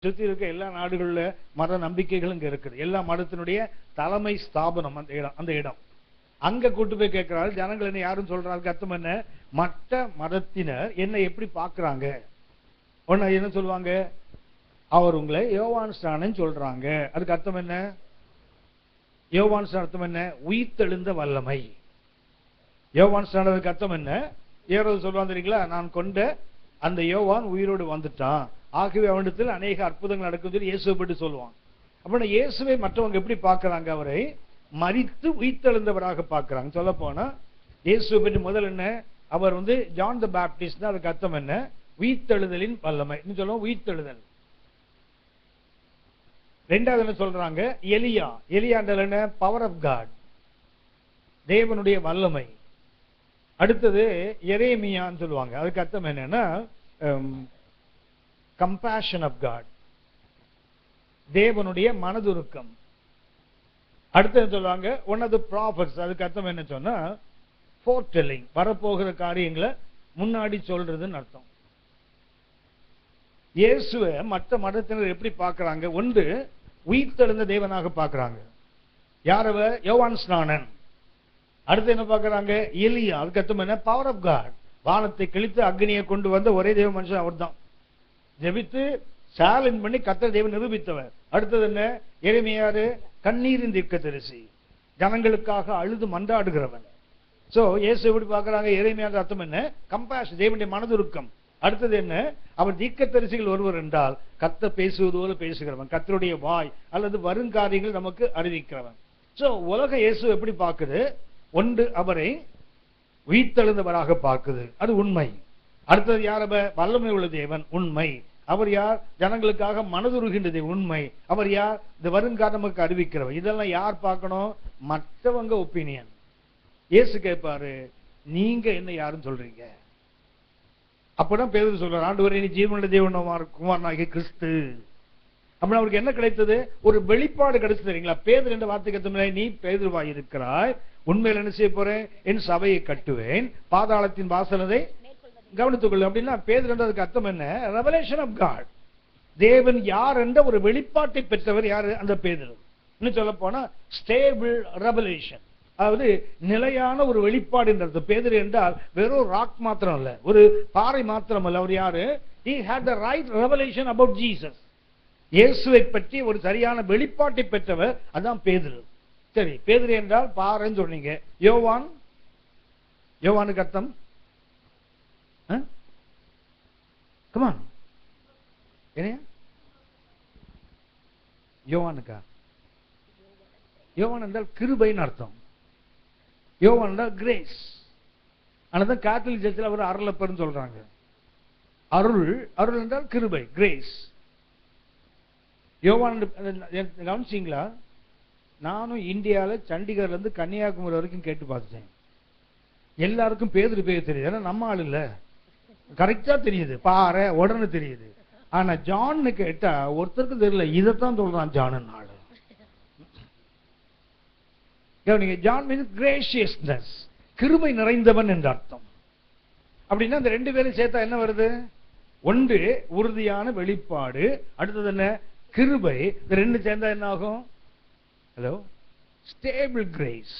சுத்தி இருக்க எல்லா நாடுகள்ல மத நம்பிக்கைகள் இங்க இருக்குது. எல்லா மதத்தினுடைய தலைமை ஸ்தாபனம் அந்த இடம். அங்க கூட்டு போய் கேட்கிறாரு, ஜனங்கள் என்ன யாரும் சொல்றாரு, அர்த்தம் என்ன? மற்ற மதத்தினர் என்ன எப்படி பாக்குறாங்க? ஒன்னு என்ன சொல்லுவாங்க? அவர் உங்களை யோவான் ஸ்நானன் சொல்றாங்க. அதுக்கு அர்த்தம் என்ன? யோவான் ஸ்நானம் அர்த்தம் என்ன? உயிர்த்தெழுந்த வல்லமை. யோவான் ஸ்நானத்துக்கு அர்த்தம் என்ன? ஏரோது சொல்லுவான் தெரியுங்களா, நான் கொண்ட அந்த யோவான் உயிரோடு வந்துட்டான், ஆகவே அவனிடத்தில் அநேக அற்புதங்கள் நடக்கும் சொல்லி இயேசுவை பற்றி சொல்லுவான். அப்படின்னா இயேசுவை மற்றவங்க எப்படி பார்க்கறாங்க? அவரை மரித்து உயிர்த்தெழுந்தவராக பார்க்கறாங்க. சொல்ல போனா இயேசுவை பற்றி முதல் என்ன? அவர் ஜான் த பேப்டிஸ்ட். அதுக்கு அர்த்தம் என்ன? உயிர்த்தெழுதலின் வல்லமை சொல்லுவோம், உயிர்த்தெழுதல். ரெண்டாவது என்ன சொல்றாங்க? எலியா. எலியாண்டல் என்ன? பவர் ஆஃப் காட், தேவனுடைய வல்லமை. அடுத்தது எரேமியான்னு சொல்லுவாங்க. அதுக்கு அர்த்தம் என்னன்னா கம்பேஷன் ஆஃப் காட், தேவனுடைய மனதுருக்கம். அடுத்தது சொல்லுவாங்க ஒன் ஆஃப் தி ப்ராஃபட்ஸ். அதுக்கு அர்த்தம் என்ன சொன்னா ஃபோர்டெல்லிங், வரப்போகிற காரியங்களை முன்னாடி சொல்றதுன்னு அர்த்தம். இயேசுவை மற்ற மதத்தினர் எப்படி பார்க்கறாங்க? ஒன்று உயிர்த்தெழுந்த தேவனாக பார்க்கறாங்க. யாரவ? யோவான் ஸ்நானன். அடுத்து என்ன பார்க்கறாங்க? எலியா. அதுக்கு அர்த்தம் என்ன? பவர் ஆஃப் காட், வானத்தை கிழித்து அக்னியை கொண்டு வந்த ஒரே தேவ மனுஷன் அவர் தான். ஜெபித்து சேலஞ்ச் பண்ணி கர்த்தர் தேவன் நிரூபித்தவர். அடுத்தது என்ன? எரேமியா கண்ணீரின் தீர்க்கதரிசி, ஜனங்களுக்காக அழுது மன்றாடுகிறவன். சோ இயேசு எப்படி பார்க்கறாங்க? எரேமியா அர்த்தம் என்ன? கம்பேஷன், தேவனுடைய மனதுருக்கம். அடுத்தது என்ன? அவர் தீர்க்கதரிசிகள் ஒருவர் என்றால் கர்த்தர் பேசுவது போல பேசுகிறவன், கர்த்தருடைய வாய் அல்லது வருங்காரியங்கள் நமக்கு அறிவிக்கிறவன். சோ உலக இயேசு எப்படி பார்க்குது? ஒன்று அவரை உயிர்த்தெழுந்தவராக பார்க்குது, அது உண்மை. அடுத்தது யார்? வல்லமை உள்ள தேவன், உண்மை. அவர் யார்? ஜனங்களுக்காக மனதுருகின்ற தேவன், உண்மை. அவர் யார்? இந்த வருங்காலம் நமக்கு அறிவிக்கிறவர். இதெல்லாம் யார் பார்க்கணும்? மற்றவங்க ஒப்பீனியன். இயேசு கேட்பாரு, நீங்க என்ன யாருன்னு சொல்றீங்க? அப்பதான் பேதுரு சொல்றார், ஆண்டவரே நீ ஜீவனுள்ள தேவன் குமாரனாகிய கிறிஸ்து. அப்படின்னா அவருக்கு என்ன கிடைத்தது? ஒரு வெளிப்பாடு கிடைச்சது. தெரியுங்களா? பேதுரு என்ற வார்த்தைக்கு அர்த்தம் நீ பேதுருவாய் இருக்கிறாய், உண்மையில் என்ன செய்ய போறேன்? என் சபையை கட்டுவேன், பாதாளத்தின் வாசலதை கவனித்துக் கொள்ளும். அப்படின்னா பேதுரு என்றதுக்கு அர்த்தம் என்ன? ரெவலேஷன் ஆஃப் காட், தேவன் யார் என்ற ஒரு வெளிப்பாட்டை பெற்றவர். யாரு? அந்த பேதுரு. இன்னும் சொல்ல போனா ஸ்டேபிள் ரெவலேஷன், அதாவது நிலையான ஒரு வெளிப்பாடு என்றது. பேதுரு என்றால் வெறும் ராக் மாத்திரம் அல்ல, ஒரு பாறை மாத்திரம் அல்ல. அவர் யாரு? he had the right revelation about Jesus. இயேசுவை பற்றி ஒரு சரியான வெளிப்பாட்டை பெற்றவர், அதான் பேதுரு. சரி, பேதுரு என்றால் பாறைன்னு சொன்னீங்க. யோவான், யோவானுக்கு அர்த்தம் கமான் என்ன? யோவானுக்கா? யோவான் என்றால் கிருபைன்னு அர்த்தம். யோவான் என்றால் கிரேஸ். ஆனதான் கேத்தலிக் சர்ச்சில் அவர் அருளப்பர்னு சொல்றாங்க. அருள், அருள் என்றால் கிருபை, கிரேஸ். யோவான் கவனிச்சிங்களா? நானும் இந்தியாவில் சண்டிகர்ல இருந்து கன்னியாகுமரி வரைக்கும் கேட்டு பார்த்துட்டேன். எல்லாருக்கும் பேதுரு பேர் தெரியுது, ஏன்னா நம்ம ஆள் இல்ல, கரெக்டா தெரியுது, பாரு உடனே தெரியுது. ஆனா ஜான்னு கேட்டா ஒருத்தருக்கும் தெரியல, இதைத்தான் சொல்றான் ஜான் ஆளு. ஜான் மீன்ஸ் கிரேஷியஸ்னஸ், கிருபை நிறைந்தவன் என்ற அர்த்தம். அப்படின்னா இந்த ரெண்டு பேரும் சேர்த்தா என்ன வருது? ஒன்று உறுதியான வெளிப்பாடு, அடுத்தது என்ன? கிருபை. இந்த ரெண்டு சேர்ந்தா என்ன ஆகும்? Hello, stable grace.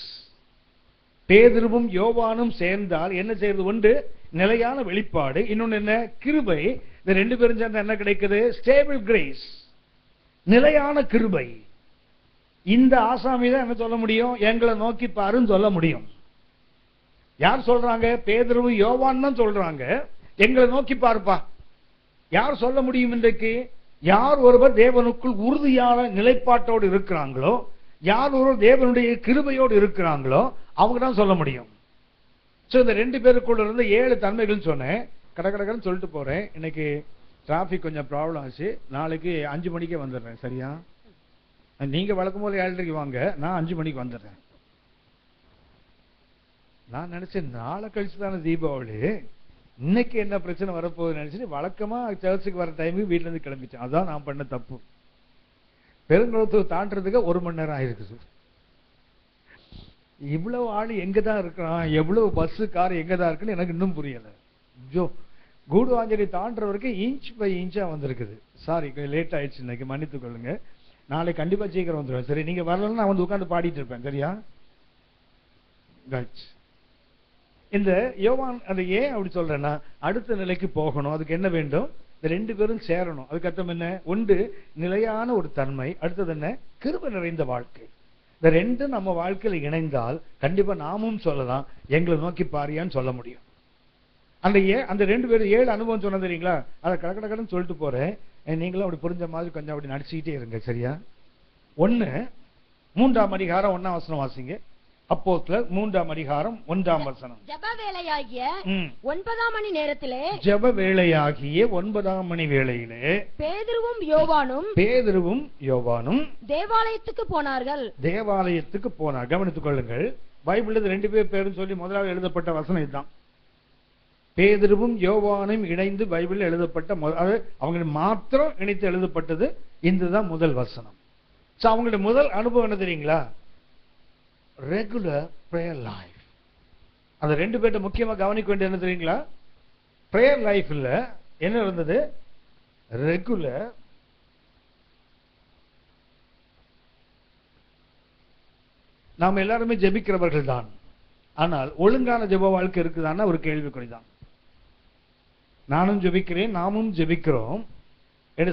பேதுருவும் யோவானும் சேர்ந்தால் என்ன செய்யறது? ஒன்று நிலையான வெளிப்பாடு, இன்னொன்னு என்ன? கிருபை. இந்த ரெண்டு பேரும் சேர்ந்தா என்ன கிடைக்குது? ஸ்டேபிள் கிரேஸ், நிலையான கிருபை. இந்த ஆசாமி தான் என்ன சொல்ல முடியும்? எங்களை நோக்கி பாருன்னு சொல்ல முடியும். யார் சொல்றாங்க? பேதுருவும் யோவான் தான் சொல்றாங்க, எங்களை நோக்கி பாருப்பா. யார் சொல்ல முடியும் இன்றைக்கு? யார் ஒருவர் தேவனுக்குள் உறுதியான நிலைப்பாட்டோடு இருக்கிறாங்களோ, யார் ஒருவர் தேவனுடைய கிருபையோடு இருக்கிறாங்களோ அவங்க தான் சொல்ல முடியும். சோ இந்த ரெண்டு பேருக்குள்ள இருந்து 7 தன்மைகள் சொன்னேன். கடகடன்னு சொல்லிட்டு போறேன். இன்னைக்கு டிராபிக் கொஞ்சம் ப்ராப்ளம் ஆச்சு. நாளைக்கு 5 மணிக்கே வந்துடுறேன். சரியா? நீங்க வழக்கம் போல 7:30 வாங்க, நான் 5 மணிக்கு வந்துடுறேன். நான் நினைச்சேன் நாளை கழிச்சு தானே தீபாவளி, இன்னைக்கு என்ன பிரச்சனை வரப்போகுதுன்னு நினைச்சு வழக்கமா சர்ச்சுக்கு வர டைமுக்கு வீட்டுல இருந்து கிளம்பிச்சேன். அதான் நான் பண்ண தப்பு. பெருங்குளத்தூர் தாண்டறதுக்கு 1 மணி நேரம் ஆயிருக்குது. இவ்வளவு ஆள் எங்கதான் இருக்கிறான், எவ்வளவு பஸ் கார் எங்கதான் இருக்குன்னு எனக்கு இன்னும் புரியல. ஜோ கூடுவாஞ்சேரி தாண்டறவருக்கு இன்ச் பை இன்ச்சா வந்திருக்குது. சாரி, லேட் ஆயிடுச்சு, இன்னைக்கு மன்னித்துக் கொள்ளுங்க. நாளைக்கு கண்டிப்பா சீக்கிரம் வந்துடுவேன். சரி, நீங்க வரலன்னா நான் வந்து உட்கார்ந்து பாடிட்டு இருப்பேன். சரியா? இந்த யோவான் அதை ஏன் அப்படி சொல்றேன்னா, அடுத்த நிலைக்கு போகணும். அதுக்கு என்ன வேண்டும்? இந்த ரெண்டு பேரும் சேரணும். அதுக்கு அர்த்தம் என்ன? ஒன்று நிலையான ஒரு தன்மை, அடுத்தது என்ன? கிருபை நிறைந்த வாழ்க்கை. இந்த ரெண்டும் நம்ம வாழ்க்கையில இணைந்தால் கண்டிப்பா நாமும் சொல்லலாம், எங்களை நோக்கி பாரியான்னு சொல்ல முடியும். அந்த ரெண்டு பேரும் 7 அனுபவம் சொன்ன தெரியுங்களா? அதை கடக்கடன்னு சொல்லிட்டு போறேன். நீங்களும் அப்படி புரிஞ்ச மாதிரி கொஞ்சம் அப்படி நடிச்சுக்கிட்டே இருங்க. சரியா? 1 3ஆம் அதிகாரம் 1ஆம் வசனம் வாசிங்க. அப்போஸ்தலர் 3ஆம் அதிகாரம் 1ஆம் வசனம். ஜெப வேளையாகிய 9ஆம் மணி நேரத்திலே, ஜெப வேளையாகிய 9ஆம் மணி வேளையிலே பேதுருவும் யோவானும் தேவாலயத்துக்கு போனார்கள். கவனித்துக் கொள்ளுங்கள். பைபிள்ல 2 பேரும் சொல்லி முதலாவது எழுதப்பட்ட வசனம் இதுதான். பேதுருவும் யோவானும் இணைந்து பைபிள் எழுதப்பட்ட அவங்க மாத்திரம் இணைத்து எழுதப்பட்டது இதுதான் முதல் வசனம். அவங்களுடைய முதல் அனுபவம் என்ன தெரியுங்களா? Regular prayer life. அந்த 2 பேர்ட்ட முக்கியமா கவனிக்க வேண்டிய என்ன தெரியுங்களா? பிரேயர் லைஃப்ல என்ன இருந்தது? ரெகுலர் நாம எல்லாருமே ஜெபிக்கிறவர்கள் தான். ஆனால் ஒழுங்கான ஜெப வாழ்க்கை இருக்குதான்னா ஒரு கேள்விக்குறிதான். நானும் ஜெபிக்கிறேன், நாமும் ஜெபிக்கிறோம்.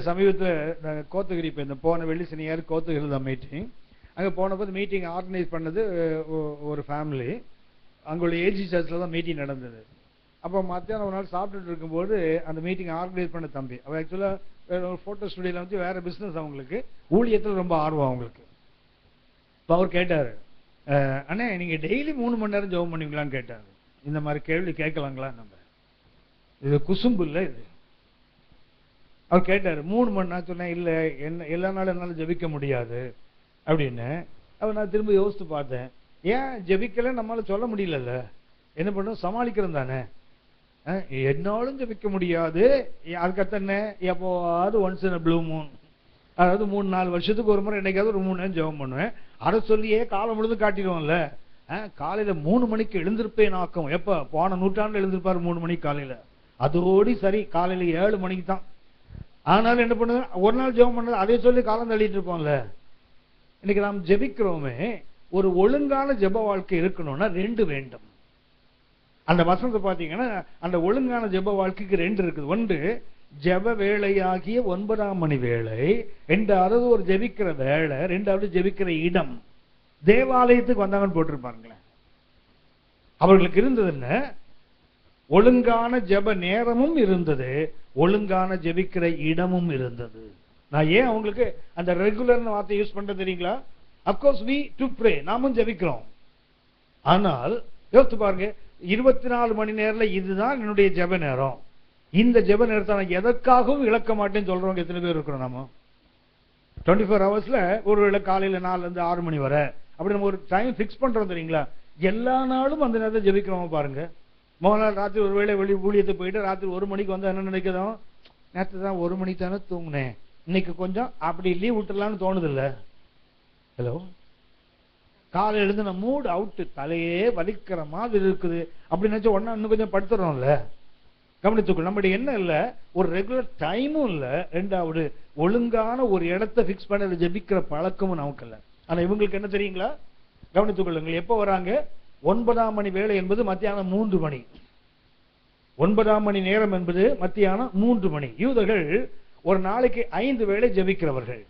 சமீபத்தில் கோத்தகிரி இந்த போன வெள்ளி சனியார் கோத்தகிரி தான் மீட்டிங். அங்கே போனபோது மீட்டிங் ஆர்கனைஸ் பண்ணது ஒரு ஃபேமிலி. அங்குள்ள ஏஜி சர்ச்சில் தான் மீட்டிங் நடந்தது. அப்போ மத்தியானம் ஒரு நாள் சாப்பிட்டுட்டு இருக்கும்போது அந்த மீட்டிங் ஆர்கனைஸ் பண்ண தம்பி, அவள் ஆக்சுவலாக ஒரு ஃபோட்டோ ஸ்டுடியோவில் வந்து வேற பிஸ்னஸ், அவங்களுக்கு ஊழியத்தில் ரொம்ப ஆர்வம் அவங்களுக்கு. இப்போ அவர் கேட்டார், அண்ணே நீங்கள் டெய்லி 3 மணி நேரம் ஜெபம் பண்ணுவீங்களான்னு கேட்டார். இந்த மாதிரி கேள்வி கேட்கலாங்களா? நம்ம இது குசும்பு இல்லை இது. அவர் கேட்டார் 3 மணி நேரம். சொன்னேன், இல்லை என்ன எல்லா நாளும் என்னால் ஜெபிக்க முடியாது அப்படின்னு. அவர் நான் திரும்ப யோசித்து பார்த்தேன், ஏன் ஜெபிக்கல நம்மளால சொல்ல முடியல, என்ன பண்ணும், சமாளிக்கிறோம் தானே. என்னாலும் ஜெபிக்க முடியாது. அதுக்கடுத்து என்ன, எப்போவாது ஒன்ஸ் இன் ப்ளூ மூன், அதாவது 3-4 வருஷத்துக்கு ஒரு முறை என்னைக்காவது ஒரு 3 நேரம் ஜெபம் பண்ணுவேன். அதை சொல்லியே காலம் முழுதும் காட்டிடுவோம்ல. காலையில 3 மணிக்கு எழுந்திருப்பேன் ஆக்கும். எப்ப போன நூற்றாண்டு எழுந்திருப்பாரு 3 மணிக்கு காலையில. அதோடி சரி, காலையில 7 மணிக்கு தான். ஆனாலும் என்ன பண்ணுவேன், ஒரு நாள் ஜெபம் பண்ணது அதே சொல்லி காலம் தள்ளிட்டு இருப்போம்ல. இன்னைக்கு நாம் ஜெபிக்கிறோமே, ஒரு ஒழுங்கான ஜெப வாழ்க்கை இருக்கணும்னா 2 வேண்டும். அந்த வசனத்தை பார்த்தீங்கன்னா அந்த ஒழுங்கான ஜெப வாழ்க்கைக்கு 2 இருக்குது. ஒன்று ஜெப வேளையாகிய 9ஆம் மணி வேளை, 2வது ஒரு ஜெபிக்கிற வேளை, 2வது ஜெபிக்கிற இடம். தேவாலயத்துக்கு வந்தாங்கன்னு போட்டிருப்பாருங்களேன். அவர்களுக்கு இருந்தது என்ன? ஒழுங்கான ஜெப நேரமும் இருந்தது, ஒழுங்கான ஜெபிக்கிற இடமும் இருந்தது. நான் ஏன் அவங்களுக்கு அந்த ரெகுலர் வார்த்தை யூஸ் பண்றது தெரியுங்களா? அப்கோர்ஸ் we to pray, நாமும் ஜெபிக்கிறோம். ஆனால் யோசித்து பாருங்க, 24 மணி நேரத்துல இதுதான் என்னுடைய ஜெப நேரம், இந்த ஜெப நேரத்தை நான் எதற்காகவும் இழக்க மாட்டேன்னு சொல்றவங்க எத்தனை பேர் இருக்கிறோம்? நம்ம 24 ஹவர்ஸ்ல ஒரு காலையில 4 இருந்து 6 மணி வரை அப்படி நம்ம ஒரு டைம் பிக்ஸ் பண்றோம் தெரியுங்களா? எல்லா நாளும் அந்த நேரத்தை ஜெபிக்கிறோம் பாருங்க. முதல் நாள் ராத்திரி ஒருவேளை ஊழியத்தை போயிட்டு ராத்திரி 1 மணிக்கு வந்து என்ன நினைக்கிறோம், நேற்று தான் 1 மணிக்கு தானே தூங்குனேன், இன்னைக்கு கொஞ்சம் அப்படி லீவ் விட்டுலான்னு தோணுது இல்ல? ஹலோ, காலையில இருந்து நம்ம மூட் அவுட், தலையே வலிக்கிற மாதிரி இருக்குது அப்படின்னு நினைச்சா ஒன்னா இன்னும் கொஞ்சம் படுத்துறோம்ல. கவனித்துக்கொள், நம்முடைய என்ன இல்ல, ஒரு ரெகுலர் டைமும் இல்ல, 2வது ஒழுங்கான ஒரு இடத்தை பிக்ஸ் பண்ண ஜெபிக்கிற பழக்கமும் நமக்கு இல்ல. ஆனா இவங்களுக்கு என்ன தெரியுங்களா? கவனித்துக் கொள்ளுங்கள், எப்ப வராங்க? 9ஆம் மணி வேளை என்பது மத்தியானம் 3 மணி. 9ஆம் மணி நேரம் என்பது மத்தியானம் 3 மணி. யூதர்கள் ஒரு நாளைக்கு 5 வேளை ஜெபிக்கிறவர்கள்.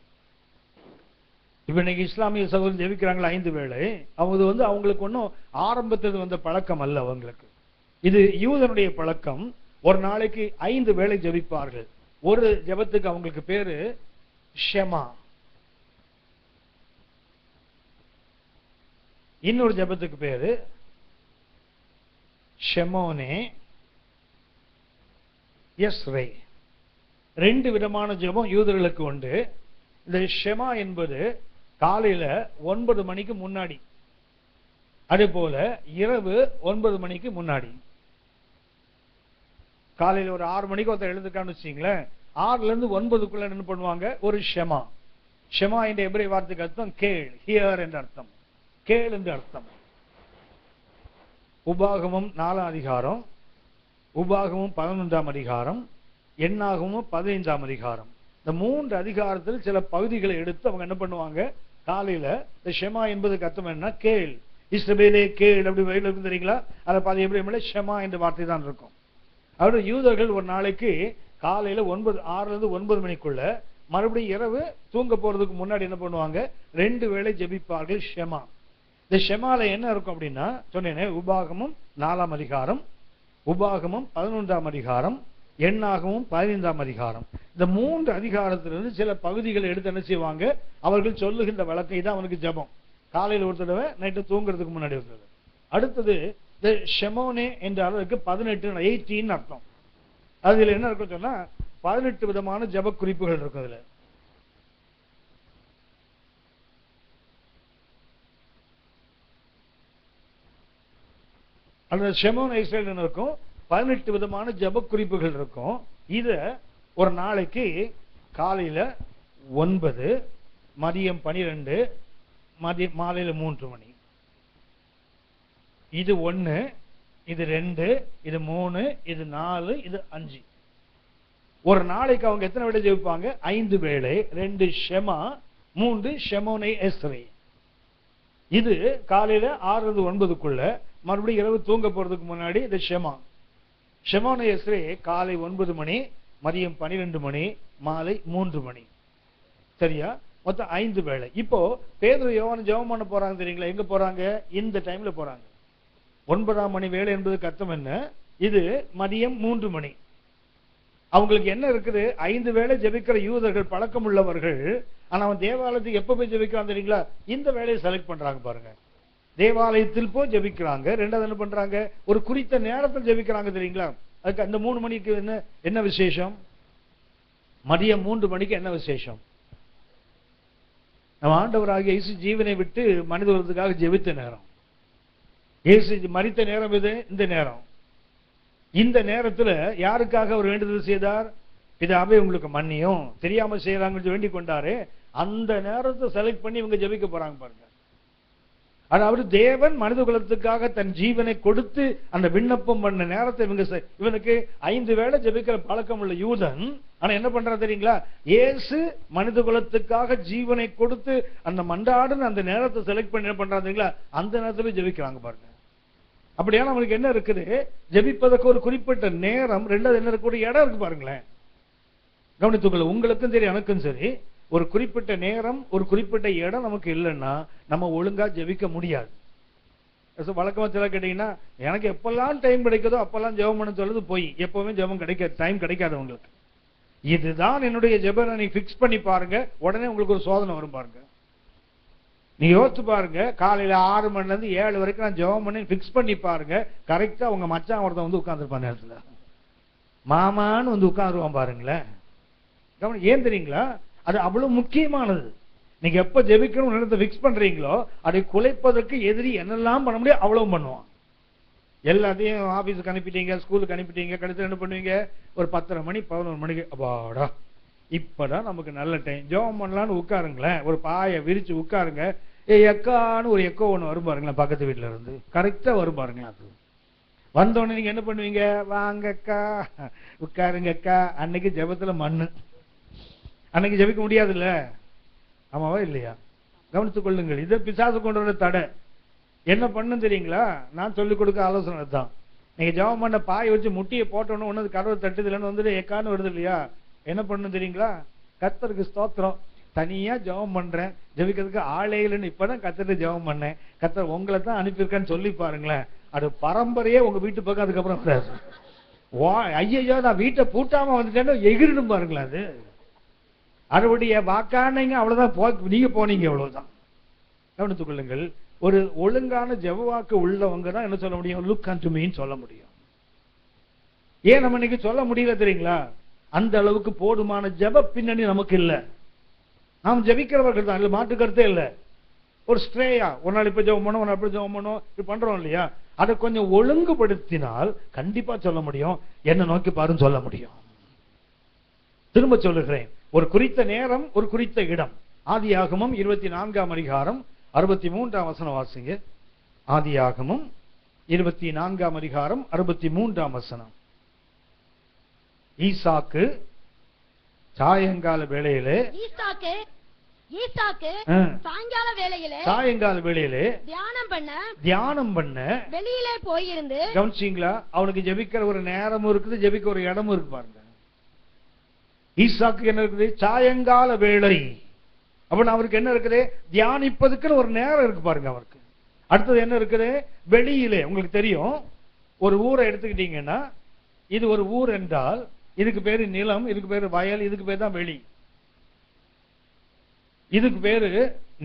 இப்ப இன்னைக்கு இஸ்லாமிய சகோதரர் ஜெபிக்கிறாங்களா 5 வேளை? அவங்க வந்து அவங்களுக்கு ஒன்றும் ஆரம்பத்தில் வந்த பழக்கம் அல்ல அவங்களுக்கு. இது யூதனுடைய பழக்கம். ஒரு நாளைக்கு 5 வேளை ஜெபிப்பார்கள். ஒரு ஜெபத்துக்கு அவங்களுக்கு பேரு ஷெமா, இன்னொரு ஜெபத்துக்கு பேரு ஷெமோனே, எஸ்ரே. 2 விதமான ஜெபம் யூதர்களுக்கு உண்டு. இந்த ஷெமா என்பது காலையில 9 மணிக்கு முன்னாடி, அதே போல இரவு 9 மணிக்கு முன்னாடி. காலையில ஒரு 6 மணிக்கு ஒருத்தர் எழுதுக்கான்னு வச்சுங்களேன், 6ல இருந்து 9க்குள்ள என்ன பண்ணுவாங்க? ஒரு ஷெமா. ஷெமா என்ற எபிரேய வார்த்தைக்கு அர்த்தம் கேள், ஹியர் என்ற அர்த்தம், கேள் என்று அர்த்தம். உபாகமம் 4ஆம் அதிகாரம் உபாகமும் 11ஆம் அதிகாரம், எண்ணாகமும் 15ஆம் அதிகாரம். இந்த 3 அதிகாரத்தில் சில பகுதிகளை எடுத்து அவங்க என்ன பண்ணுவாங்க, காலையில இந்த ஷெமா என்பதுக்கு அர்த்தம் என்ன, கேள் இஸ்ரவேலே கேள், அப்படி வயல இருக்கு தெரியுங்களா? அதை பாதி எப்படி ஷெமா என்ற வார்த்தை தான் இருக்கும். அவரு யூதர்கள் ஒரு நாளைக்கு காலையில 6 to 9 மணிக்குள்ள, மறுபடியும் இரவு தூங்க போறதுக்கு முன்னாடி என்ன பண்ணுவாங்க, 2 வேளை ஜெபிப்பார்கள். ஷெமா. இந்த ஷெமால என்ன இருக்கும் அப்படின்னா சொன்னேனே, உபாகமும் 4ஆம் அதிகாரம், உபாகமும் 11ஆம் அதிகாரம், எண்ணாகமும் 15ஆம் அதிகாரம். இந்த 3 அதிகாரத்திலிருந்து சில பகுதிகளை எடுத்து என்ன செய்வாங்க, அவர்கள் சொல்லுகின்ற வழக்கை தான் அவனுக்கு ஜெபம். காலையில் ஒரு தடவை, நைட்டு தூங்குறதுக்கு முன்னாடி ஒரு தடவை. அடுத்தது இந்த ஷெமோனே என்ற அளவுக்கு 18 அர்த்தம். அதுல என்ன இருக்கும் சொன்னா 18 விதமான ஜெப குறிப்புகள் இருக்கும். அதுல அந்த ஷெமோன் இஸ்ரேல் இருக்கும், 18 விதமான ஜெப குறிப்புகள் இருக்கும். இத ஒரு நாளைக்கு காலையில 9, மதியம் 12, மாலையில 3 மணி. இது 1, இது 2, இது 3, இது 4, இது 5. ஒரு நாளைக்கு அவங்க எத்தனை வேளை ஜெபிப்பாங்க, 5 வேளை. 2 ஷெமா, 3 ஷெமோனை எஸ்ரே. இது காலையில 6 to 9க்குள்ள, மறுபடியும் இரவு தூங்க போறதுக்கு முன்னாடி இது ஷெமா. ஷெமோனை எஸ்ரே காலை 9 மணி, மதியம் 12 மணி, மாலை 3 மணி. சரியா? மொத்தம் 5 வேளை. இப்போ பேதுரு யோவான் ஜெபம் பண்ண போறாங்க தெரியுங்களா? எங்க போறாங்க? இந்த டைம்ல போறாங்க. 9ஆம் மணி வேளை என்பதுக்கு அர்த்தம் என்ன, இது மதியம் 3 மணி. அவங்களுக்கு என்ன இருக்குது, 5 வேளை ஜெபிக்கிற யூதர்கள் பழக்கம் உள்ளவர்கள். ஆனா அவன் தேவாலயத்துக்கு எப்ப போய் ஜெபிக்கிறான் தெரியுங்களா? இந்த வேலையை செலக்ட் பண்றாங்க பாருங்க. தேவாலயத்தில் போய் ஜெபிக்கிறாங்க. ரெண்டாவது என்ன பண்றாங்க, ஒரு குறித்த நேரத்தில் ஜெபிக்கிறாங்க தெரியுங்களா? அதுக்கு அந்த 3 மணிக்கு என்ன விசேஷம், மதியம் 3 மணிக்கு என்ன விசேஷம்? நம்ம ஆண்டவராகிய இயேசு ஜீவனை விட்டு மனித உலகத்துக்காக ஜெபித்த நேரம். இயேசு மரித்த நேரம் இது. இந்த நேரம், இந்த நேரத்துல யாருக்காக அவர் வேண்டுதல் செய்தார்? பிதாவே உங்களுக்கு மன்னியும், தெரியாம செய்யறாங்கன்னு வேண்டிக் கொண்டாரு. அந்த நேரத்தை செலக்ட் பண்ணி இவங்க ஜெபிக்க போறாங்க பாருங்க. அதாவது தேவன் மனித குலத்துக்காக தன் ஜீவனை கொடுத்து அந்த விண்ணப்பம் பண்ண நேரத்தை இவனுக்கு 5 வேளை ஜெபிக்கிற பழக்கம் உள்ள யூதன். ஆனா என்ன பண்றா தெரியுங்களா? இயேசு மனித குலத்துக்காக ஜீவனை கொடுத்து அந்த மண்டாடுன்னு அந்த நேரத்தை செலக்ட் பண்ணி என்ன பண்றா தெரியுங்களா? அந்த நேரத்துல ஜெபிக்கிறாங்க பாருங்க. அப்படியான அவனுக்கு என்ன இருக்குது, ஜெபிப்பதற்கு ஒரு குறிப்பிட்ட நேரம். ரெண்டாவது என்ன இருக்கு, ஒரு இடம் இருக்கு பாருங்களேன். கவனித்துக்கொள்ள, உங்களுக்கும் சரி எனக்கும் சரி, ஒரு குறிப்பிட்ட நேரம், ஒரு குறிப்பிட்ட இடம் நமக்கு இல்லைன்னா நம்ம ஒழுங்கா ஜெபிக்க முடியாது. வழக்கமா சில கேட்டீங்கன்னா, எனக்கு எப்பெல்லாம் டைம் கிடைக்குதோ அப்பெல்லாம் ஜெபம் பண்ண சொல்லுது போய். எப்பவுமே ஜெபம் டைம் கிடைக்காது உங்களுக்கு. இதுதான் என்னுடைய ஜெபம், நீ பிக்ஸ் பண்ணி பாருங்க, உடனே உங்களுக்கு ஒரு சோதனை வரும் பாருங்க. நீ யோசிச்சு பாருங்க, காலையில 6 மணில இருந்து 7 வரைக்கும் நான் ஜெபம் பண்ணி பிக்ஸ் பண்ணி பாருங்க. கரெக்டா உங்க மச்சான் ஒருத்தன் வந்து உட்கார்ந்துருப்பான் நேரத்துல, மாமான்னு வந்து உட்கார்ந்துருவான் பாருங்களேன். ஏன் தெரியுங்களா? அது அவ்வளவு முக்கியமானது. நீங்க எப்ப ஜெபிக்கணும் நேரத்தை பிக்ஸ் பண்றீங்களோ அதை குலைப்பதற்கு எதிரி என்னெல்லாம் பண்ண முடியும் அவ்வளவு பண்ணுவான். எல்லாத்தையும் ஆபீஸுக்கு அனுப்பிட்டீங்க, ஸ்கூலுக்கு அனுப்பிட்டீங்க, கடைசியில் என்ன பண்ணுவீங்க, ஒரு 10:30 மணி 11 மணிக்கு அப்பாடா இப்பதான் நமக்கு நல்ல டைம் ஜெபம் பண்ணலான்னு உட்காருங்களேன். ஒரு பாயை விரிச்சு உட்காருங்க. எக்கான்னு ஒரு எக்கோ ஒண்ணு வரும் பாருங்களேன், பக்கத்து வீட்டுல இருந்து கரெக்டா வரும் பாருங்களேன். அது வந்தோடனே நீங்க என்ன பண்ணுவீங்க, வாங்கக்கா உட்காருங்கக்கா. அன்னைக்கு ஜெபத்துல மண்ணு, அன்னைக்கு ஜெபிக்க முடியாதுல்ல, ஆமாவா இல்லையா? கவனித்துக் கொள்ளுங்கள். இதை பிசாசு கொண்டு வர தடை. என்ன பண்ணு தெரியுங்களா? நான் சொல்லிக் கொடுக்க ஆலோசனை தான். நீங்க ஜெபம் பண்ண பாயை வச்சு முட்டியை போட்டோன்னு ஒண்ணு கதவை தட்டுது இல்லைன்னு வந்துட்டு எக்கான்னு வருது இல்லையா? என்ன பண்ணு தெரியுங்களா? கர்த்தருக்கு ஸ்தோத்திரம், தனியா ஜெபம் பண்றேன், ஜெபிக்கிறதுக்கு ஆளே இல்லைன்னு இப்பதான் கர்த்தருக்கு ஜெபம் பண்ணேன், கர்த்தர் உங்களை தான் அனுப்பியிருக்கான்னு சொல்லி பாருங்களேன். அது பரம்பரையே உங்க வீட்டு பக்கம். அதுக்கப்புறம் ஐயோ நான் வீட்டை பூட்டாம வந்துட்டேன்னு எகிரிடும் பாருங்களேன். அது அதனுடைய வாக்கானீங்க, அவ்வளவுதான், நீங்க போனீங்க, அவ்வளவுதான். கவனித்துக் கொள்ளுங்கள். ஒரு ஒழுங்கான ஜெப வாக்கு உள்ளவங்க தான் என்ன சொல்ல முடியும், லுக் அன்டு மீன்னு சொல்ல முடியும். ஏன் நம்ம இன்னைக்கு சொல்ல முடியல தெரியுங்களா? அந்த அளவுக்கு போதுமான ஜெப பின்னணி நமக்கு இல்ல. நாம் ஜெபிக்கிறவர்கள் தான், இல்ல மாற்று கருத்தே இல்ல. ஒரு ஸ்ட்ரேயா ஒரு நாள் இப்ப ஜெபம் பண்ணும், ஒரு நாள் இப்படி ஜெபம் பண்ணும், இப்படி பண்றோம் இல்லையா? அதை கொஞ்சம் ஒழுங்குபடுத்தினால் கண்டிப்பா சொல்ல முடியும், என்ன நோக்கி பாருன்னு சொல்ல முடியும். திரும்ப சொல்லுகிறேன், ஒரு குறித்த நேரம், ஒரு குறித்த இடம். ஆதியாகமம் 24ஆம் அதிகாரம் 63ஆம் வசனம் வாசிங்க. ஆதியாகமம் 24ஆம் அதிகாரம் 63ஆம் வசனம். ஈசாக்கு சாயங்கால வேளையிலே சாயங்கால வேளையிலே தியானம் பண்ண வெளியிலே போயிருந்து. கவனிச்சீங்களா? அவனுக்கு ஜெபிக்கிற ஒரு நேரமும் இருக்குது, ஜெபிக்க ஒரு இடமும் இருக்கு பாருங்க. ஈசாக்கு என்ன இருக்குது? சாயங்கால வேளை. அப்ப அவருக்கு என்ன இருக்குது? தியானிப்பதுக்குன்னு ஒரு நேரம் இருக்கு பாருங்க அவருக்கு. அடுத்தது என்ன இருக்குது? வெளியிலே. உங்களுக்கு தெரியும், ஒரு ஊரை எடுத்துக்கிட்டீங்கன்னா, இது ஒரு ஊர் என்றால் இதுக்கு பேரு நிலம், இதுக்கு பேரு வயல், இதுக்கு பேர் தான் வெளி. இதுக்கு பேரு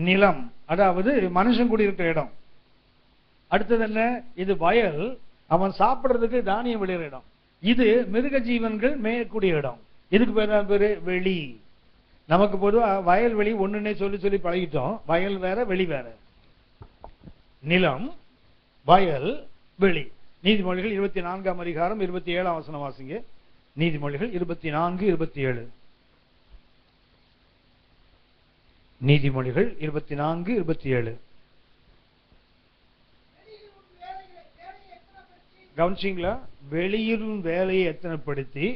நிலம், அதாவது மனுஷன் குடியிருக்கிற இடம். அடுத்தது என்ன? இது வயல், அவன் சாப்பிடுறதுக்கு தானியம் விளையிற இடம். இது மிருக ஜீவன்கள் மேயக்கூடிய இடம். இதுக்கு பேரு வெளி. நமக்கு பொதுவா வயல் வெளி ஒண்ணுன்னே சொல்லி பழகிட்டோம். வயல் வேற, வெளி வேற. நிலம், வயல், வெளி. நீதிமொழிகள் 24ஆம் அதிகாரம் 27ஆம் வசனம் வாசிங்க. நீதிமொழிகள் 24:27. நீதிமொழிகள் 24:27. கவனிச்சீங்களா? வெளியிலும் வேலையை எத்தனைப்படுத்தி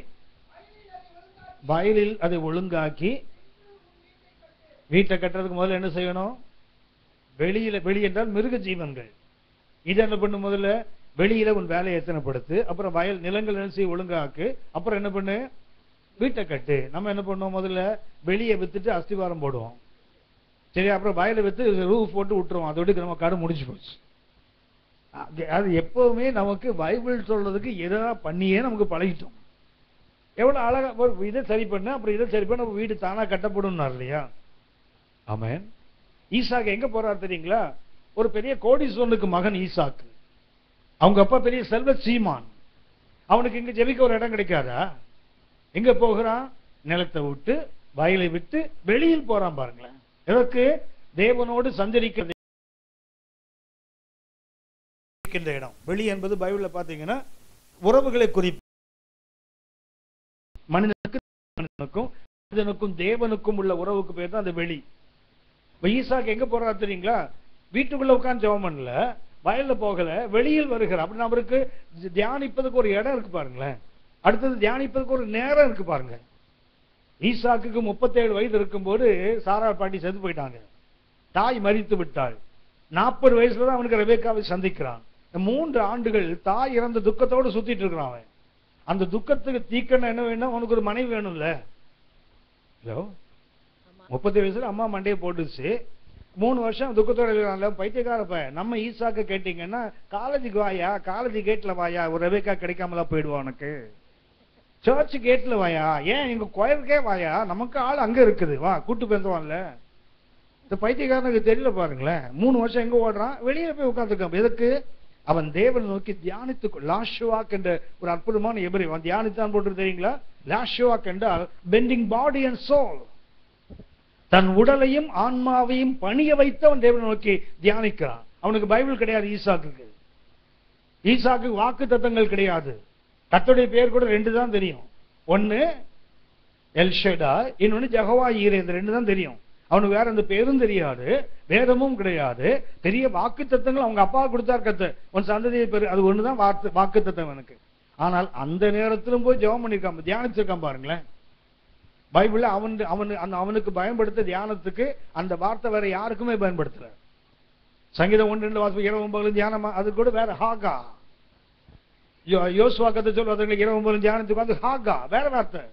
வயலில் அதை ஒழுங்காக்கி. வீட்டை கட்டுறதுக்கு முதல்ல என்ன செய்யணும்? வெளி என்றால் மிருக ஜீவன்கள். இது என்ன பண்ணு? முதல்ல வெளியில உன் வேலையை எத்தனைப்படுத்து, அப்புறம் வயல் நிலங்கள் என்ன செய்ய? ஒழுங்காக்கு. அப்புறம் என்ன பண்ணு? வீட்டை கட்டு. நம்ம என்ன பண்ணுவோம்? முதல்ல வெளியே வித்துட்டு அஸ்திவாரம் போடுவோம், சரி. அப்புறம் வயலை வித்து ரூஃப் போட்டு விட்டுருவோம். அதோட நம்ம கடை முடிஞ்சு போச்சு. அது எப்பவுமே நமக்கு பைபிள் சொல்றதுக்கு எதா பண்ணியே நமக்கு பழகிட்டோம். எவ்வளவு அழகா இதை சரி பண்ண, அப்புறம் இதை சரி பண்ண, வீடு தானா கட்டப்படும் இல்லையா? ஆமென். ஈசாக்கு எங்க போறாரு தெரியுங்களா? ஒரு பெரிய கோடீஸ்வரனுக்கு மகன் ஈசாக்கு. அவங்க அப்பா பெரிய செல்வ சீமான். அவனுக்கு இங்க ஜெபிக்க ஒரு இடம் கிடைக்காதா? எங்க போகிறான்? நிலத்தை விட்டு, வயலை விட்டு வெளியில் போறான் பாருங்களேன். எதற்கு? தேவனோடு சஞ்சரிக்கிற இடம். வெளி என்பது பைபிள்ல பாத்தீங்கன்னா உறவுகளை குறிப்பு. மனிதனுக்கும் தேவனுக்கும் உள்ள உறவுக்கு பேர் தான் அந்த வெளி. ஈசாக்கு எங்க போறாரு தெரியுங்களா? வீட்டுக்குள்ள உட்கார்ந்து ஜெபம் பண்ணல, வயல்ல போகல, வெளியில் வருகிறார். அப்படி அவருக்கு தியானிப்பதுக்கு ஒரு இடம் இருக்கு பாருங்களேன். அடுத்தது தியானிப்பதுக்கு ஒரு நேரம் இருக்கு பாருங்க. ஈசாக்குக்கு 37 வயது இருக்கும்போது சாரா பாட்டி செத்து போயிட்டாங்க. தாய் மரித்து விட்டாள். 40 வயசுலதான் அவனுக்கு ரெபேக்காவை சந்திக்கிறான். 3 ஆண்டுகள் தாய் இறந்த துக்கத்தோடு சுத்திட்டு இருக்கிறான் அவன். அந்த துக்கத்துக்கு தீக்கணும் என்ன வேணும்? அவனுக்கு ஒரு மனைவி வேணும்ல. ஹலோ, 30 வயசுல அம்மா மண்டையை போட்டுச்சு. 3 வருஷம் துக்கத்தோட இருக்கிறான்ல, பைத்தியக்காரப்ப. நம்ம ஈசாக்கு கேட்டீங்கன்னா, காலேஜுக்கு வாயா, காலேஜ் கேட்ல வாயா, ஒரு ரெபேக்கா கிடைக்காமலா போயிடுவான் உனக்கு. சர்ச் கேட்ல வாயா, ஏன் எங்க கோயிலுக்கே வாயா, நமக்கு ஆள் அங்க இருக்குது, வா கூட்டு பேசுவான்ல. இந்த பைத்தியக்காரனுக்கு தெரியல பாருங்களேன். 3 வருஷம் எங்க ஓடுறான்? வெளியில போய் உட்கார்ந்துருக்கான். எதுக்கு? அவன் தேவனை நோக்கி தியானித்து. லாஷுவாக் என்ற ஒரு அற்புதமான எபிரேய அவன் தியானித்தான் போட்டு தெரியுங்களா? லாஷுவாக் என்றால் பெண்டிங் பாடி அண்ட் சோல். தன் உடலையும் ஆன்மாவையும் பணிய வைத்து அவன் தேவனை நோக்கி தியானிக்கிறான். அவனுக்கு பைபிள் கிடையாது. ஈசாக்கு வாக்கு தத்தங்கள் கிடையாது. கர்த்தருடைய பேர் கூட 2 தான் தெரியும். ஒன்னு எல்ஷடா, இன்னொன்னு யெகோவா ஈரே. இந்த 2 தான் தெரியும். அவனுக்கு வேற அந்த பேரும் தெரியாது, வேதமும் கிடையாது. பெரிய வாக்கு தத்தங்கள் அவங்க அப்பா கொடுத்தார் கர்த்தர், உன் சந்ததியை பெரு, அது ஒண்ணுதான் வாக்கு தத்தம் எனக்கு. ஆனால் அந்த நேரத்திலும் போய் ஜெபம் பண்ணிருக்கான், தியானிச்சிருக்கான் பாருங்களேன். பைபிள்ல அவனுக்கு பயன்படுத்த தியானத்துக்கு அந்த வார்த்தை வேற யாருக்குமே பயன்படுத்தல. சங்கீதம் 1-2 வாசிப்பு 29 தியானமா, அது கூட வேற ஹாகா. யோசுவா கதை சொல்வதற்கு 29 தியானத்துக்கு வந்து ஹாகா வேற வார்த்தை.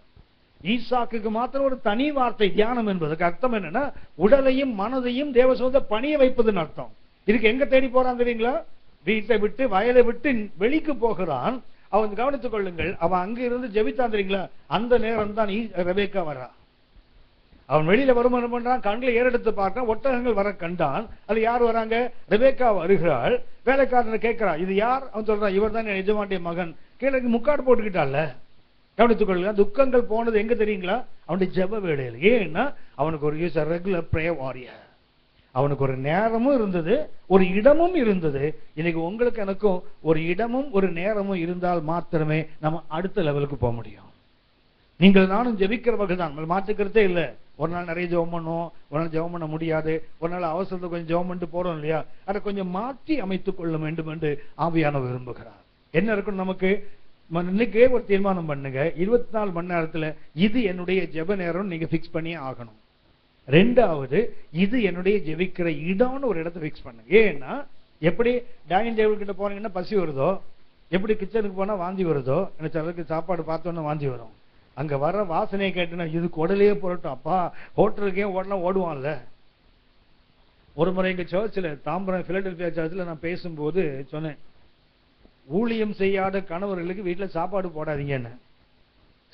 ஈசாக்குக்கு மாத்திரம் ஒரு தனி வார்த்தை தியானம் என்பதுக்கு அர்த்தம் என்னன்னா, உடலையும் மனதையும் தேவ சொந்த பணிய வைப்பதுன்னு அர்த்தம். இதுக்கு எங்க தேடி போறான் தெரியுங்களா? வீட்டை விட்டு வயலை விட்டு வெளிக்கு போகிறான். அவன் கவனித்துக் கொள்ளுங்கள், அவன் அங்க இருந்து ஜெபித்தான் தெரியுங்களா? அந்த நேரம் தான் ரெபேக்கா வரா. அவன் வெளியில வருமானம் பண்றான், கண்களை ஏறெடுத்து பார்க்கிறான், ஒட்டகங்கள் வர கண்டான். அது யார் வராங்க? ரெபேக்கா வருகிறாள். வேலைக்காரன் கேட்கிறான், இது யார்? அவன் சொல்றான், இவர் தான் என் எஜமானுடைய மகன். கீழே முக்காடு போட்டுக்கிட்டால. கவனித்துக் கொள்ளுங்க, துக்கங்கள் போனது எங்க தெரியுங்களா? அவனுடைய ஜெப வேளையில். ஏன்னா அவனுக்கு ஒரு ரெகுலர் பிரேயர் வாரியர். அவனுக்கு ஒரு நேரமும் இருந்தது, ஒரு இடமும் இருந்தது. இன்னைக்கு உங்களுக்கு எனக்கும் ஒரு இடமும் ஒரு நேரமும் இருந்தால் மாத்திரமே நம்ம அடுத்த லெவலுக்கு போக முடியும். நீங்கள் நானும் ஜெபிக்கிறவர்கள் தான், மாற்றுக்கிறதே இல்லை. ஒரு நாள் நிறைய ஜெபம் பண்ணுவோம், ஒரு நாள் ஜெபம் பண்ண முடியாது, ஒரு நாள் அவசரத்தை கொஞ்சம் ஜெபம் பண்ணிட்டு போறோம் இல்லையா? அதை கொஞ்சம் மாற்றி அமைத்துக் கொள்ள வேண்டும் என்று ஆவியானவர் விரும்புகிறார். என்ன இருக்கணும் நமக்கு? இன்னைக்கே ஒரு தீர்மானம் பண்ணுங்க, 24 மணி நேரத்துல இது என்னுடைய ஜெப நேரம் நீங்க பிக்ஸ் பண்ணியே ஆகணும். ரெண்டாவது, இது என்னுடைய ஜெபிக்கிற இடம்னு ஒரு இடத்தை பிக்ஸ் பண்ணுங்க. ஏன்னா எப்படி டைனிங் டேபிள் கிட்ட போனீங்கன்னா பசி வருதோ, எப்படி கிச்சனுக்கு போனா வாந்தி வருதோ, எனக்கு சிலருக்கு சாப்பாடு பார்த்தோன்னா வாந்தி வரும். அங்க வர வாசனையை கேட்டுனா இது குடலையே போறட்டும் அப்பா, ஹோட்டலுக்கே ஓடலாம் ஓடுவான்ல. ஒரு முறை எங்க சர்ச்சில் தாம்பரம் பிலடெல்பியா சர்ச்சில் நான் பேசும்போது சொன்னேன், ஊழியம் செய்யாத கணவர்களுக்கு வீட்டுல சாப்பாடு போடாதீங்கன்னு.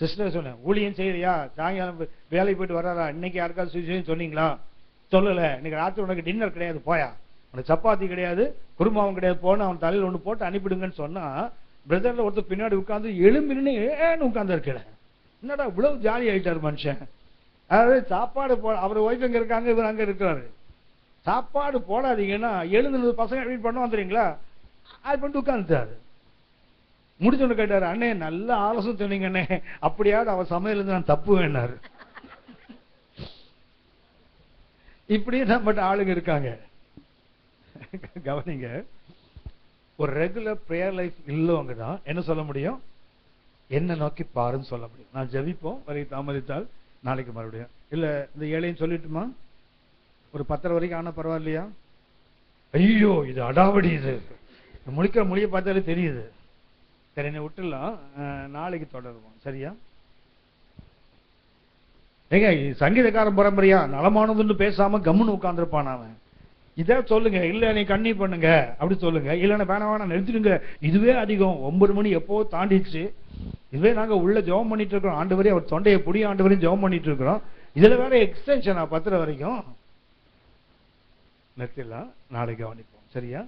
சிஸ்டர் சொன்னேன், ஊழியம் செய்யறியா, சாயங்காலம் வேலைக்கு போயிட்டு வர்றாரா, இன்னைக்கு யாருக்காவது சுவிசேஷம் சொன்னீங்களா? சொல்லல. இன்னைக்கு ராத்திரி உனக்கு டின்னர் கிடையாது, போயா, உனக்கு சப்பாத்தி கிடையாது, குருமாவும் கிடையாது, போன அவன் தலையில் ஒண்ணு போட்டு அனுப்பிடுங்கன்னு சொன்னா, பிரதர்ல ஒருத்தர் பின்னாடி உட்கார்ந்து எழும்பின்னு ஏன்னு உட்கார்ந்து இருக்கல. என்னடா இவ்வளவு ஜாலி ஆயிட்டாரு மனுஷன். அதாவது சாப்பாடு அவர் ஒய்ஃப் எங்க இருக்காங்க, இவர் அங்க இருக்கிறாரு. சாப்பாடு போடாதீங்கன்னா எழுந்து பசங்க வீட் பண்ண வந்துறீங்களா, அது பண்ணிட்டு உட்கார்ந்துட்டாரு. முடிச்சோன்னு கேட்டாரு, அண்ணே நல்ல ஆலோசனை சொன்னீங்க அண்ணே, அப்படியாவது அவர் சமையல் இருந்து நான் தப்பு வேணாரு. இப்படியே நம்ம ஆளுங்க இருக்காங்க. கவனிங்க, ஒரு ரெகுலர் பிரேயர் லைஃப் இல்லவங்க தான் என்ன சொல்ல முடியும், என்ன நோக்கி பாருன்னு சொல்ல முடியும். நான் ஜெபிப்போம், வரை தாமதித்தால் நாளைக்கு மறுபடியும் இல்ல இந்த ஏழையும் சொல்லிட்டுமா, ஒரு 10:30 வரைக்கும் ஆனா பரவாயில்லையா? ஐயோ இது அடாவடி, இது முழிக்கிற மொழியை பார்த்தாலே தெரியுது. சரி, என்ன விட்டுலாம், நாளைக்கு தொடருவோம், சரியா? ஏங்க சங்கீதக்காரன் பரம்பரையா நலமானதுன்னு பேசாம கம்முன்னு உட்கார்ந்துருப்பான் அவன். இதை சொல்லுங்க, இல்ல நீ கண்ணி பண்ணுங்க அப்படி சொல்லுங்க, இல்லன்னா வேணாம் நிறுத்திடுங்க, இதுவே அதிகம், 9 மணி எப்போ தாண்டிச்சு, இதுவே நாங்க உள்ள ஜெபம் பண்ணிட்டு இருக்கிறோம், ஆண்டவரே அவர் தொண்டையை புடி ஆண்டவரையும் ஜெபம் பண்ணிட்டு இருக்கிறோம், இதுல வேற எக்ஸ்டென்ஷனா 10 வரைக்கும். நிறுத்திடலாம், நாளைக்கு கவனிப்போம், சரியா?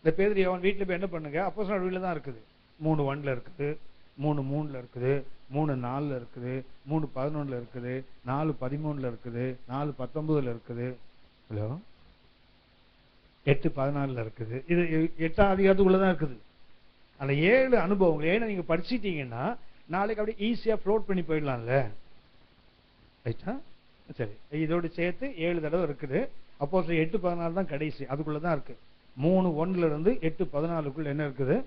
இந்த பேதர் யோவான் வீட்டுல போய் என்ன பண்ணுங்க, அப்போஸ்தலர் வீட்டுல தான் இருக்குது. 3:1 இருக்குது, 3:3 இருக்குது, 3:4 இருக்குது, 3:11 இருக்குது, 4:13 இருக்குது, 4:19 இருக்குது, ஹலோ 8:14 இருக்குது. இது 8ஆம் அதிகாரத்துக்குள்ளதான் இருக்குது. அந்த 7 அனுபவங்கள் ஏன்னா நீங்க படிச்சிட்டீங்கன்னா நாளைக்கு அப்படியே ஈஸியா ஃப்ளோட் பண்ணி போயிடலாம்ல. ரைட்டா? சரி, இதோடு சேர்த்து 7 தடவை இருக்குது. அப்போ 8:14 தான் கடைசி, அதுக்குள்ளதான் இருக்கு. 3:1 இருந்து 8:14 என்ன இருக்குது,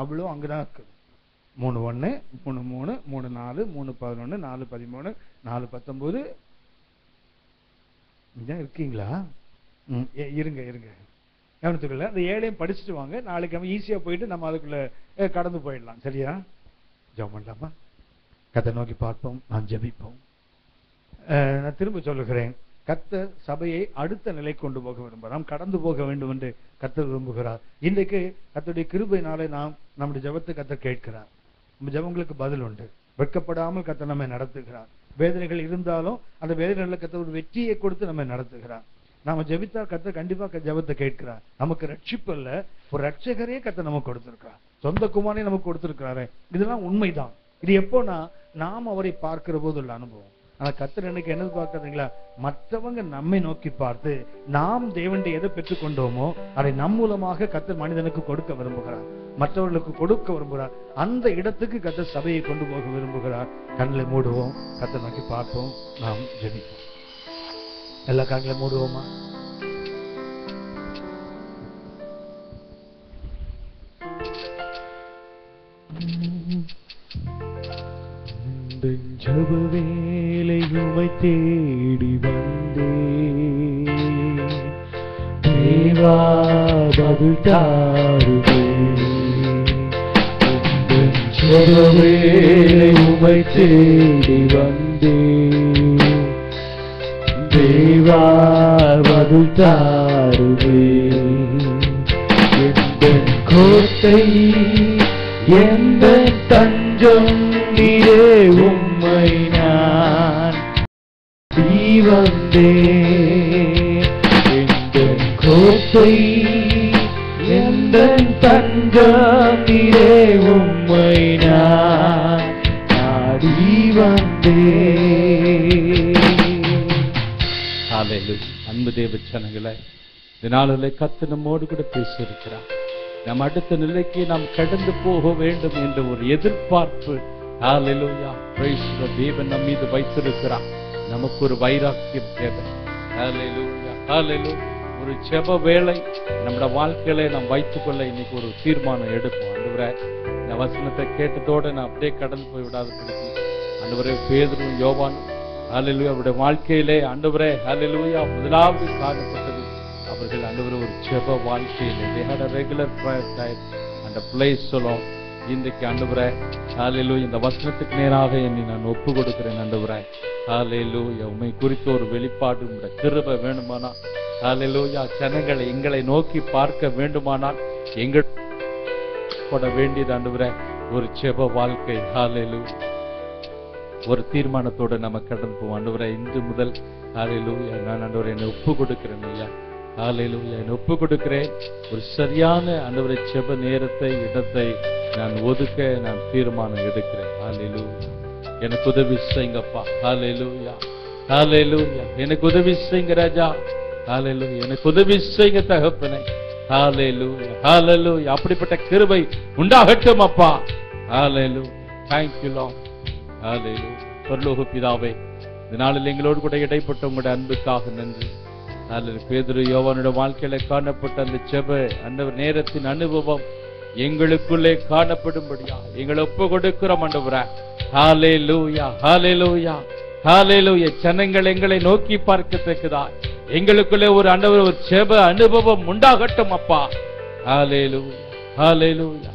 அவ்வளோ அங்கதான் இருக்குது. 3:1, 3:3, 3:4, 3:11, 4:13, 4:19 இதான் இருக்கீங்களா? இருங்க கவனித்துக்கல. அந்த 7ஐயும் படிச்சுட்டு வாங்க, நாளைக்கு நம்ம ஈஸியா போயிட்டு நம்ம அதுக்குள்ள கடந்து போயிடலாம், சரியா? ஜெபம் பண்ணலாமா? கர்த்தரை நோக்கி பார்ப்போம், நான் ஜெபிப்போம். நான் திரும்ப சொல்லுகிறேன், கர்த்தர் சபையை அடுத்த நிலை கொண்டு போக விரும்புகிறார், கடந்து போக வேண்டும் என்று கர்த்தர் விரும்புகிறார். இன்றைக்கு கர்த்தருடைய கிருபையினாலே நாம் நம்முடைய ஜெபத்தை கர்த்தர் கேட்கிறார். நம்ம ஜெபங்களுக்கு பதில் உண்டு. வெட்கப்படாமல் கர்த்தர் நம்மை நடத்துகிறார். வேதனைகள் இருந்தாலும் அந்த வேதனைகளுக்கு கர்த்தர் ஒரு வெற்றியை கொடுத்து நம்மை நடத்துகிறார். நாம ஜெபித்தா கர்த்தர் கண்டிப்பா ஜெபத்தை கேட்கிறார். நமக்கு ரட்சிப்பு அல்ல, ஒரு ரட்சகரே கர்த்தர் நமக்கு கொடுத்திருக்கிறார், சொந்த குமாரனை நமக்கு கொடுத்திருக்கிறாரு. இதெல்லாம் உண்மைதான். இது எப்போனா நாம் அவரை பார்க்கிற போது உள்ள அனுபவம். ஆனா கர்த்தர் எனக்கு என்ன பார்க்கறீங்களா, மற்றவங்க நம்மை நோக்கி பார்த்து நாம் தேவனுடைய எதை பெற்றுக் கொண்டோமோ அதை நம் மூலமாக கர்த்தர் மனிதனுக்கு கொடுக்க விரும்புகிறார், மற்றவர்களுக்கு கொடுக்க விரும்புகிறார். அந்த இடத்துக்கு கர்த்தர் சபையை கொண்டு போக விரும்புகிறார். கண்களை மூடுவோம், கர்த்தர் நோக்கி பார்ப்போம், நாம் ஜெபிப்போம். எல்லா கண்களை மூடுவோமா? ஜப வேலை உமை தேடி வந்தே, தேவா பதில் தாருவே. ஜப வேலை உமை தேடி வந்தே, தேவா பதில் தாருவே. எந்த கோட்டை எந்த தஞ்சம் நீரே, உம்மை நான் வந்தே. எந்த கோட்டை எந்த தஞ்சம் நீரே, உம்மை நான் நாடி வந்தே. அன்பு தேவ ஜனங்களே, இந்த நாளிலே கர்த்தர் நம்மோடு கூட பேசியிருக்கிறார். நம் அடுத்த நிலைக்கு நாம் கடந்து போக வேண்டும் என்ற ஒரு எதிர்பார்ப்பு ஹல்லேலூயா பிரைஸ் தி தேவன் நம் மீது வைத்திருக்கிறார். நமக்கு ஒரு வைராக்கியம் தேவை. ஹல்லேலூயா ஹல்லேலூயா. ஒரு ஜெப வேளை நம்முடைய வாழ்க்கையில நாம் வைத்துக்கொள்ள இன்னைக்கு ஒரு தீர்மானம் எடுப்போம். ஆண்டவரே, இந்த வசனத்தை கேட்டதோட நான் அப்படியே கடந்து போய் விடாதபடிக்கு ஆண்டவரே, பேதுரு யோவான் ஹல்லேலூயா அவருடைய வாழ்க்கையிலே ஆண்டவரே ஹல்லேலூயா முதலாவது காணப்பட்டது அவர்கள் ஆண்டவரே ஒரு ஜெப வாழ்க்கையிலே they had a regular prayer time and a place alone. இன்றைக்கு ஆண்டவரே ஹல்லேலூயா இந்த வசனத்துக்கு நேராக என்னை நான் ஒப்பு கொடுக்கிறேன். ஆண்டவரே ஹல்லேலூயா உம்மை குறித்த ஒரு வெளிப்பாடு உம்முடைய கிருபை வேண்டுமானால் ஹல்லேலூயா ஜனங்களை எங்களை நோக்கி பார்க்க வேண்டுமானால் எங்கள் பட வேண்டியது ஆண்டவரே ஒரு ஜெப வாழ்க்கை. ஹல்லேலூயா ஒரு தீர்மானத்தோட நம்ம கடந்து போவோம். ஆண்டவரே இன்று முதல் ஹல்லேலூயா நான் ஆண்டவரே என்னை ஒப்பு கொடுக்கிறேன் ஐயா. ஹல்லேலூயா என்னை ஒப்பு கொடுக்கிறேன். ஒரு சரியான ஆண்டவரே ஜெப நேரத்தை இடத்தை நான் ஒதுக்க நான் தீர்மானம் எடுக்கிறேன். ஹல்லேலூயா எனக்கு உதவி செய்யுங்கப்பா. ஹல்லேலூயா ஹல்லேலூயா எனக்கு உதவி செய்யுங்க ராஜா. ஹல்லேலூயா எனக்கு உதவி செய்யுங்க தகப்பனே. ஹல்லேலூயா ஹல்லேலூயா அப்படிப்பட்ட கிருபை உண்டாகட்டும் அப்பா. ஹல்லேலூயா thank you Lord. ஹல்லேலூயா பரலோக பிதாவே, இந்த நாளில் எங்களோடு கூட இடைப்பட்ட உங்களுடைய அன்புக்காக நன்றி. ஹல்லேலூயா பேதுரு யோவானுடைய வாழ்க்கையில காணப்பட்ட அந்த ஜெப அந்த நேரத்தின் அனுபவம் எங்களுக்குள்ளே காணப்படும்படியா எங்களை ஒப்பு கொடுக்கிறோம் ஆண்டவரே. ஹல்லேலூயா ஹல்லேலூயா ஹல்லேலூயா ஜனங்கள் எங்களை நோக்கி பார்க்கத்தக்கதா எங்களுக்குள்ளே ஒரு ஆண்டவர் ஒரு ஜெப அனுபவம் உண்டாகட்டும் அப்பா. ஹல்லேலூயா ஹல்லேலூயா